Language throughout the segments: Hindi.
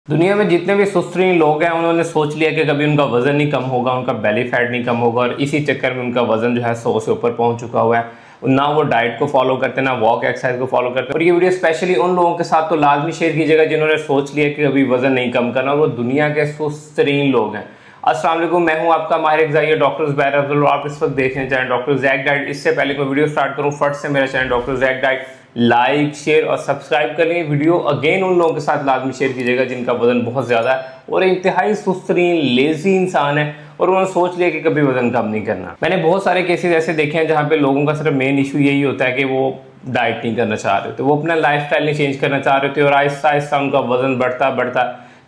दुनिया में जितने भी सुस्तरीन लोग हैं उन्होंने सोच लिया कि कभी उनका वज़न नहीं कम होगा, उनका बेली फैट नहीं कम होगा और इसी चक्कर में उनका वज़न जो है 100 से ऊपर पहुंच चुका हुआ है। ना वो डाइट को फॉलो करते, ना वॉक एक्सरसाइज को फॉलो करते। और ये वीडियो स्पेशली उन लोगों के साथ तो लाजमी शेयर कीजिएगा जिन्होंने सोच लिया कि कभी वज़न नहीं कम करना और वो दुनिया के सुस्तरीन लोग हैं। अस्सलाम वालेकुम, मैं हूं आपका माहिर ग़िज़ाई डॉक्टर ज़ुबैर अफजल और आप इस वक्त देख रहे हैं चैनल डॉक्टर ज़ैक डाइट। इससे पहले मैं वीडियो स्टार्ट करूं, फट से मेरा channel doctor Zak diet like share और सब्सक्राइब कर लें। वीडियो अगेन उन लोगों के साथ लाजमी शेयर कीजिएगा जिनका वजन बहुत ज़्यादा है और इंतहाई सुस्तरीन लेजी इंसान है और उन्होंने सोच लिया कि कभी वजन कम नहीं करना। मैंने बहुत सारे केसेस ऐसे देखे हैं जहाँ पे लोगों का सिर्फ मेन इशू यही होता है कि वो डाइट नहीं करना चाह रहे थे, वो अपना लाइफस्टाइल नहीं चेंज करना चाह रहे थे और आहिस्ता आहिस्ता उनका वजन बढ़ता बढ़ता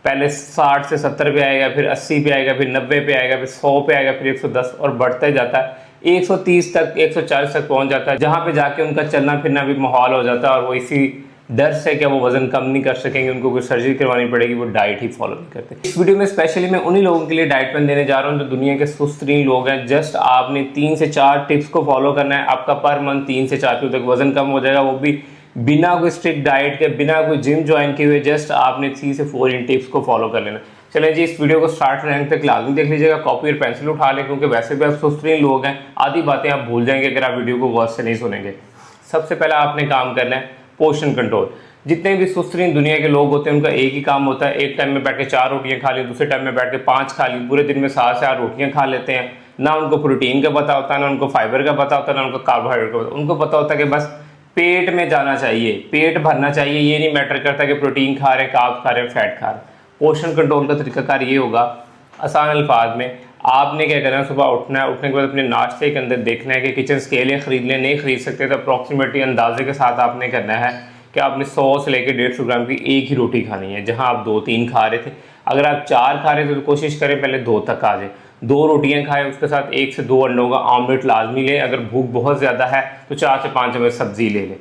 पहले 60 से 70 पे आएगा, फिर 80 पे आएगा, फिर 90 पे आएगा, फिर 100 पे आएगा, फिर 110 और बढ़ता ही जाता है 130 तक, 140 तक पहुंच जाता है, जहां पे जाके उनका चलना फिरना भी माहौल हो जाता है और वो इसी डर से कि वो वजन कम नहीं कर सकेंगे, उनको कोई सर्जरी करवानी पड़ेगी, वो डाइट ही फॉलो नहीं करते। इस वीडियो में स्पेशली मैं उन्हीं लोगों के लिए डाइट प्लान देने जा रहा हूँ जो दुनिया के सुस्तरीन लोग हैं। जस्ट आपने 3 से 4 टिप्स को फॉलो करना है, आपका पर मंथ 3 से 4 किलो तक वजन कम हो जाएगा, वो भी बिना कोई स्ट्रिक्ट डाइट के, बिना कोई जिम ज्वाइन किए हुए। जस्ट आपने 3 से 4 इन टिप्स को फॉलो कर लेना। चलें जी, इस वीडियो को स्टार्ट रैंक तक लाजमी देख लीजिएगा, कॉपी और पेंसिल उठा लें क्योंकि वैसे भी आप सुस्तरीन लोग हैं, आधी बातें आप भूल जाएंगे अगर आप वीडियो को गौर से नहीं सुनेंगे। सबसे पहले आपने काम करना है पोर्शन कंट्रोल। जितने भी सुस्तरीन दुनिया के लोग होते हैं उनका एक ही काम होता है, एक टाइम में बैठ के 4 रोटियां खा ली, दूसरे टाइम में बैठ के 5 खा ली, पूरे दिन में 7 से 8 रोटियां खा लेते हैं। ना उनको प्रोटीन का पता होता है, ना उनको फाइबर का पता होता है, ना उनको कार्बोहाइड्रेट का पता। उनको पता होता है कि बस पेट में जाना चाहिए, पेट भरना चाहिए, ये नहीं मैटर करता कि प्रोटीन खा रहे हैं, कार्ब्स खा रहे हैं, फैट खा रहे हैं। पोर्शन कंट्रोल का तरीकाकार ये होगा, आसान अल्फाज में आपने क्या करना है, सुबह उठना है, उठने के बाद अपने नाश्ते के अंदर देखना है कि किचन स्केल या खरीद लें, नहीं खरीद सकते तो अप्रॉक्सीमेटली अंदाजे के साथ आपने करना है कि आपने 100 से लेकर 150 ग्राम की एक ही रोटी खानी है। जहां आप 2-3 खा रहे थे, अगर आप 4 खा रहे थे तो कोशिश करें पहले 2 तक आ जाए। 2 रोटियां खाएं, उसके साथ 1 से 2 अंडों का ऑमलेट लाजमी लें। अगर भूख बहुत ज़्यादा है तो 4 से 5 चम्मच सब्जी ले लें।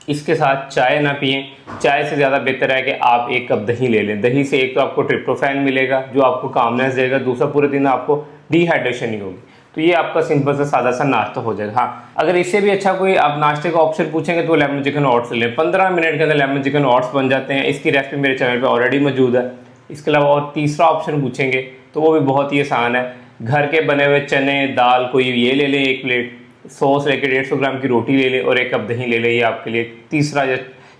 इसके साथ चाय ना पिएं, चाय से ज़्यादा बेहतर है कि आप 1 कप दही ले लें। दही से एक तो आपको ट्रिप्टोफैन मिलेगा जो आपको कामनेस देगा, दूसरा पूरे दिन आपको डिहाइड्रेशन नहीं होगी। तो ये आपका सिंपल सा सादा सा नाश्ता हो जाएगा। हाँ, अगर इससे भी अच्छा कोई आप नाश्ते का ऑप्शन पूछेंगे तो लेमन चिकन ओट्स ले लें। 15 मिनट के अंदर लेमन चिकन ओट्स बन जाते हैं। इसकी रेसिपी मेरे चैनल पे ऑलरेडी मौजूद है। इसके अलावा और तीसरा ऑप्शन पूछेंगे तो वो भी बहुत ही आसान है, घर के बने हुए चने दाल कोई ये ले लें 1 प्लेट, 100 से लेकर 150 ग्राम की रोटी ले लें और 1 कप दही ले लें। ये आपके लिए तीसरा,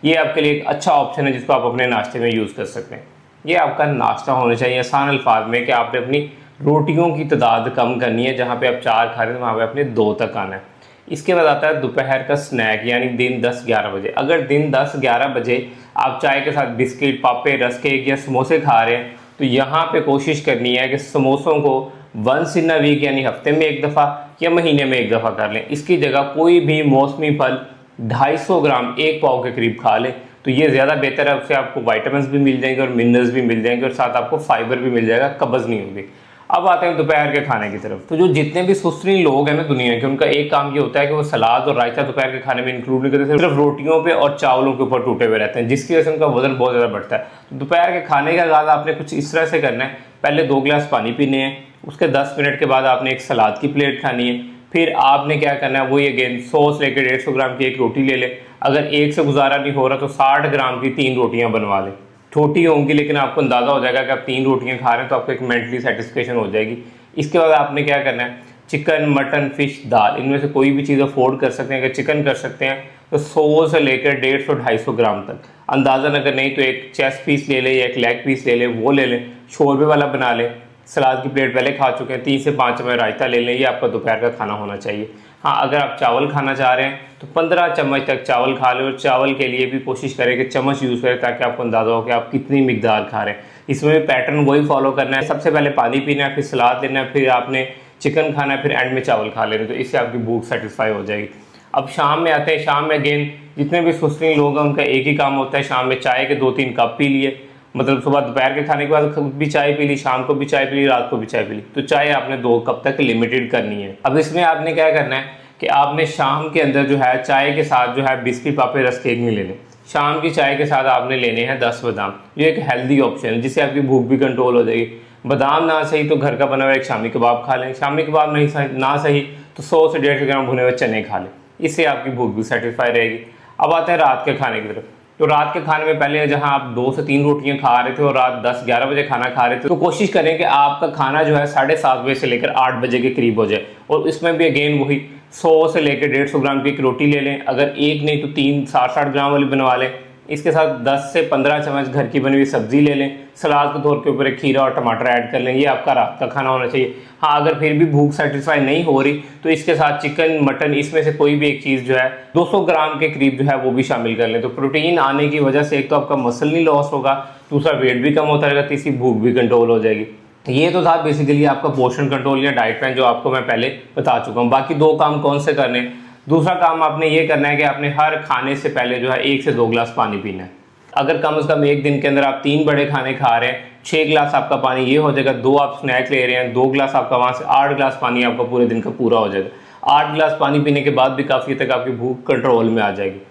ये आपके लिए एक अच्छा ऑप्शन है जिसको आप अपने नाश्ते में यूज़ कर सकते हैं। ये आपका नाश्ता होना चाहिए आसान अल्फाज में कि आपने अपनी रोटियों की तादाद कम करनी है। जहाँ पे आप 4 खा रहे हैं वहाँ पे आपने 2 तक आना है। इसके बाद आता है दोपहर का स्नैक, यानी दिन 10-11 बजे। अगर दिन 10-11 बजे आप चाय के साथ बिस्किट, पापे, रस्क केक या समोसे खा रहे हैं तो यहाँ पे कोशिश करनी है कि समोसों को वंस इन अ वीक यानी हफ्ते में 1 दफ़ा या महीने में 1 दफ़ा कर लें। इसकी जगह कोई भी मौसमी फल 250 ग्राम 1 पाव के करीब खा लें तो ये ज़्यादा बेहतर है। उससे आपको वाइटामिन भी मिल जाएंगे और मिनरल्स भी मिल जाएंगे और साथ आपको फाइबर भी मिल जाएगा, कब्ज़ नहीं होगी। अब आते हैं दोपहर के खाने की तरफ। तो जो जितने भी सुस्तरीन लोग हैं ना दुनिया के, उनका एक काम ये होता है कि वो सलाद और रायता दोपहर के खाने में इंक्लूड नहीं करते, सिर्फ रोटियों पे और चावलों के ऊपर टूटे हुए रहते हैं, जिसकी वजह से उनका वजन बहुत ज़्यादा बढ़ता है। तो दोपहर के खाने का आगाज़ आपने कुछ इस तरह से करना है, पहले 2 गिलास पानी पीने हैं, उसके 10 मिनट के बाद आपने एक सलाद की प्लेट खानी है, फिर आपने क्या करना है वही अगेन 100 से लेकर 150 ग्राम की एक रोटी ले लें। अगर एक से गुजारा नहीं हो रहा तो 60 ग्राम की 3 रोटियां बनवा लें। छोटी होंगी लेकिन आपको अंदाज़ा हो जाएगा कि आप 3 रोटियां खा रहे हैं तो आपको एक मेंटली सेटिस्फेक्शन हो जाएगी। इसके बाद आपने क्या करना है, चिकन, मटन, फिश, दाल, इनमें से कोई भी चीज़ अफोर्ड कर सकते हैं। अगर चिकन कर सकते हैं तो 100 से लेकर 150-250 ग्राम तक अंदाज़न, अगर नहीं तो एक चेस्ट पीस ले लें या एक लेग पीस ले लें, वो ले लें। शोरबे वाला बना लें। सलाद की प्लेट पहले खा चुके हैं, 3 से 5 चम्मच रायता ले लें। ये आपका दोपहर का खाना होना चाहिए। हाँ, अगर आप चावल खाना चाह रहे हैं तो 15 चम्मच तक चावल खा लें और चावल के लिए भी कोशिश करें कि चम्मच यूज़ करें ताकि आपको अंदाज़ा हो कि आप कितनी मिकदार खा रहे हैं। इसमें भी पैटर्न वही फॉलो करना है, सबसे पहले पानी पीना है, फिर सलाद लेना है, फिर आपने चिकन खाना है, फिर एंड में चावल खा लेना है। तो इससे आपकी भूख सेटिस्फाई हो जाएगी। अब शाम में आते हैं। शाम में अगेन जितने भी सुस्तरीन लोग हैं उनका एक ही काम होता है, शाम में चाय के 2-3 कप पी लिए। मतलब सुबह दोपहर के खाने के बाद भी चाय पी ली, शाम को भी चाय पी ली, रात को भी चाय पी ली। तो चाय आपने 2 कप तक लिमिटेड करनी है। अब इसमें आपने क्या करना है कि आपने शाम के अंदर जो है चाय के साथ जो है बिस्किट, पापे, रस्क केक नहीं लेने। शाम की चाय के साथ आपने लेने हैं 10 बादाम। ये एक हेल्दी ऑप्शन है जिससे आपकी भूख भी कंट्रोल हो जाएगी। बादाम ना सही तो घर का बना हुआ एक शामी कबाब खा लें। शामी कबाब ना सही तो 100 से 150 ग्राम भुने हुए चने खा लें। इससे आपकी भूख भी सेटिस्फाई रहेगी। अब आते हैं रात के खाने की तरफ। तो रात के खाने में पहले जहां आप 2 से 3 रोटियां खा रहे थे और रात 10-11 बजे खाना खा रहे थे, तो कोशिश करें कि आपका खाना जो है 7:30 बजे से लेकर 8 बजे के करीब हो जाए। और इसमें भी अगेन वही 100 से लेकर 150 ग्राम की एक रोटी ले लें, अगर एक नहीं तो 3 60-60 ग्राम वाली बनवा लें। इसके साथ 10 से 15 चम्मच घर की बनी हुई सब्जी ले लें, सलाद के तौर के ऊपर एक खीरा और टमाटर ऐड कर लें। ये आपका रात का खाना होना चाहिए। हाँ, अगर फिर भी भूख सेटिस्फाई नहीं हो रही तो इसके साथ चिकन, मटन, इसमें से कोई भी एक चीज़ जो है 200 ग्राम के करीब जो है वो भी शामिल कर लें। तो प्रोटीन आने की वजह से एक तो आपका मसल नहीं लॉस होगा, दूसरा वेट भी कम होता रहेगा, तीसरी भूख भी कंट्रोल हो जाएगी। ये तो था बेसिकली आपका पोर्शन कंट्रोल या डाइट प्लान, जो आपको मैं पहले बता चुका हूँ। बाकी 2 काम कौन से करने? दूसरा काम आपने ये करना है कि आपने हर खाने से पहले जो है 1 से 2 गिलास पानी पीना है। अगर कम से कम एक दिन के अंदर आप 3 बड़े खाने खा रहे हैं, 6 गिलास आपका पानी ये हो जाएगा। 2 आप स्नैक ले रहे हैं, 2 गिलास आपका, वहाँ से 8 गिलास पानी आपका पूरे दिन का पूरा हो जाएगा। 8 गिलास पानी पीने के बाद भी काफ़ी तक आपकी भूख कंट्रोल में आ जाएगी।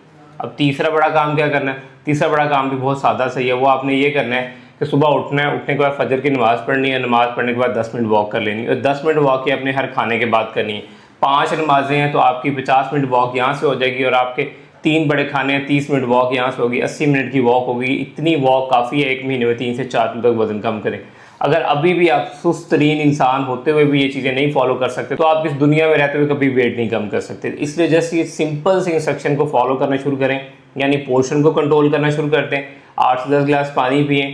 अब तीसरा बड़ा काम क्या करना है? तीसरा बड़ा काम भी बहुत सादा सही है। वो आपने ये करना है कि सुबह उठना है, उठने के बाद फजर की नमाज़ पढ़नी है, नमाज़ पढ़ने के बाद 10 मिनट वॉक कर लेनी है। और 10 मिनट वॉक ही अपने हर खाने के बाद करनी है। 5 नमाजें हैं तो आपकी 50 मिनट वॉक यहाँ से हो जाएगी, और आपके 3 बड़े खाने हैं, 30 मिनट वॉक यहाँ से होगी, 80 मिनट की वॉक होगी। इतनी वॉक काफ़ी है 1 महीने में 3 से 4 किलो तक वजन कम करें। अगर अभी भी आप सुस्त तरीन इंसान होते हुए भी ये चीज़ें नहीं फॉलो कर सकते, तो आप इस दुनिया में रहते हुए कभी वेट नहीं कम कर सकते। इसलिए जस्ट ये सिंपल से इंस्ट्रक्शन को फॉलो करना शुरू करें, यानी पोर्शन को कंट्रोल करना शुरू करते हैं, 8 से 10 गिलास पानी पिएं,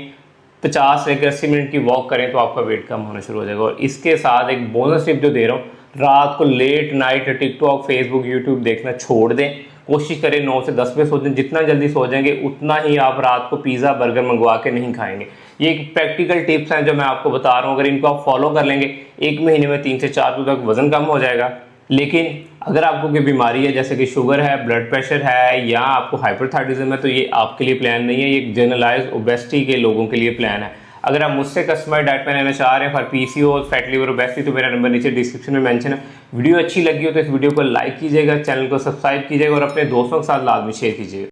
50 से 80 मिनट की वॉक करें, तो आपका वेट कम होना शुरू हो जाएगा। और इसके साथ एक बोनस टिप जो दे रहा हूँ, रात को late night TikTok, Facebook, YouTube देखना छोड़ दें। कोशिश करें 9 से 10 बजे सो जाएं। जितना जल्दी सो जाएंगे उतना ही आप रात को पिज़्ज़ा, बर्गर मंगवा के नहीं खाएंगे। ये एक प्रैक्टिकल टिप्स हैं जो मैं आपको बता रहा हूँ। अगर इनको आप फॉलो कर लेंगे, 1 महीने में 3 से 4 किलो तक वजन कम हो जाएगा। लेकिन अगर आपको कोई बीमारी है, जैसे कि शुगर है, ब्लड प्रेशर है, या आपको हाइपरथायराइडिज्म है, तो ये आपके लिए प्लान नहीं है। ये एक जनरलाइज ओबेसिटी के लोगों के लिए प्लान है। अगर आप मुझसे कस्टमर डाइट प्लान लेना चाह रहे हैं for PCOS, fatty liver, obesity, तो मेरा नंबर नीचे डिस्क्रिप्शन में मेंशन है। वीडियो अच्छी लगी हो तो इस वीडियो को लाइक कीजिएगा, चैनल को सब्सक्राइब कीजिएगा और अपने दोस्तों के साथ लाजमी शेयर कीजिएगा।